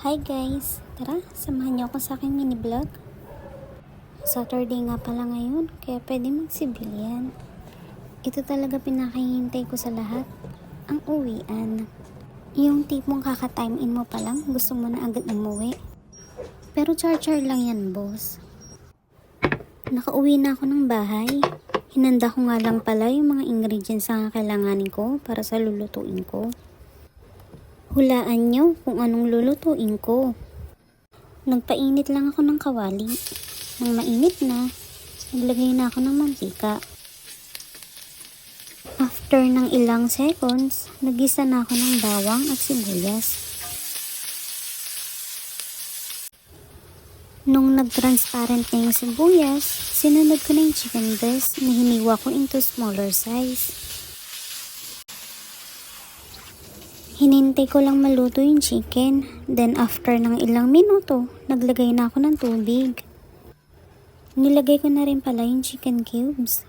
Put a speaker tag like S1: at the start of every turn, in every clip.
S1: Hi guys! Tara, samahan niyo ako sa aking mini vlog. Saturday nga pala ngayon, kaya pwede mag-civilian. Ito talaga pinakahihintay ko sa lahat, ang uwian. Yung tipong kaka-time in mo pa lang, gusto mo na agad umuwi. Pero char-char lang yan, boss. Nakauwi na ako ng bahay. Hinanda ko nga lang pala yung mga ingredients na kailanganin ko para sa lulutuin ko. Hulaan nyo kung anong lulutuin ko. Nagpainit lang ako ng kawali. Nang mainit na, naglagay na ako ng mantika. After ng ilang seconds, nagisa na ako ng bawang at sibuyas. Nung nag-transparent na yung sibuyas, sinunod ko na yung chicken breast na hiniwa ko into smaller size. Hinintay ko lang maluto yung chicken. Then after ng ilang minuto, naglagay na ako ng tubig. Nilagay ko na rin pala yung chicken cubes.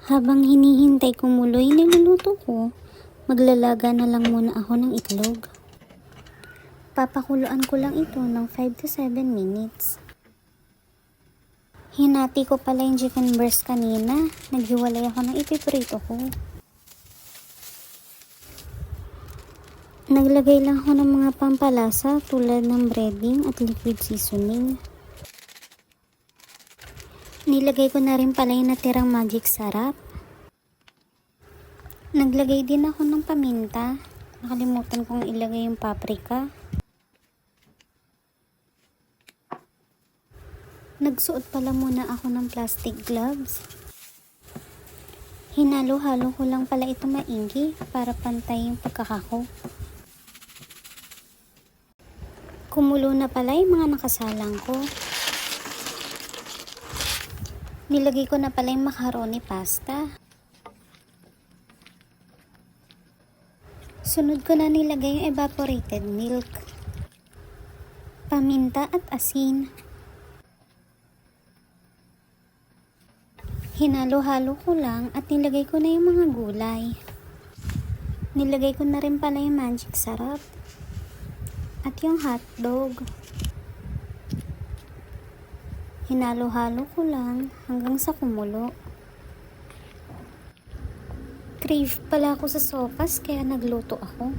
S1: Habang hinihintay kumulo yung niluluto ko, maglalaga na lang muna ako ng itlog. Papakuluan ko lang ito ng 5 to 7 minutes. Hinati ko pala yung chicken breast kanina. Naghiwalay ako ng ipiprito ko. Naglagay lang ako ng mga pampalasa tulad ng breading at liquid seasoning. Nilagay ko na rin pala yung natirang magic sarap. Naglagay din ako ng paminta. Nakalimutan kong ilagay yung paprika. Nagsuot pala muna ako ng plastic gloves. Hinalo-halo ko lang pala ito maigi para pantay yung pagkakako. Kumulo na pala yung mga nakasalang ko. Nilagay ko na pala yung macaroni pasta. Sunod ko na nilagay yung evaporated milk, paminta at asin. Hinalo-halo ko lang at nilagay ko na yung mga gulay. Nilagay ko na rin pala yung magic sarap at yung hotdog. Hinalo-halo ko lang hanggang sa kumulo. Crave pala ako sa sopas kaya nagluto ako.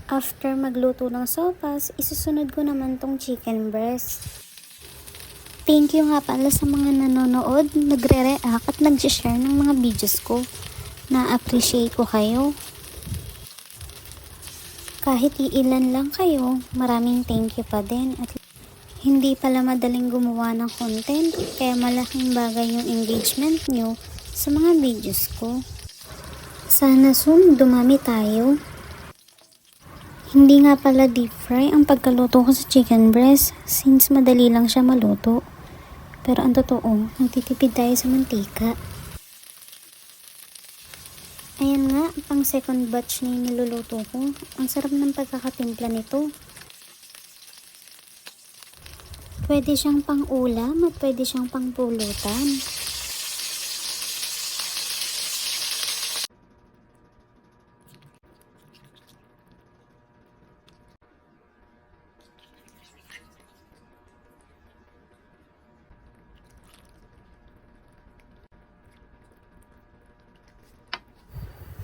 S1: After magluto ng sopas, isusunod ko naman tong chicken breast. Thank you nga pala sa mga nanonood, nagre-react at nag-share ng mga videos ko. Na-appreciate ko kayo. Kahit iilan lang kayo, maraming thank you pa din. At hindi pala madaling gumawa ng content, kaya malaking bagay yung engagement nyo sa mga videos ko. Sana soon dumami tayo. Hindi nga pala deep fry ang pagkaluto ko sa chicken breast since madali lang siya maluto. Pero ang totoo, nagtitipid tayo sa mantika. Ayan nga, pang second batch na yung niluluto ko. Ang sarap ng pagkakatimpla nito. Pwede siyang pang ulam at pwede siyang pang pulutan.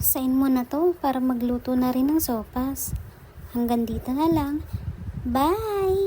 S1: Sain mo na to para magluto na rin ng sopas. Hanggang dito na lang. Bye!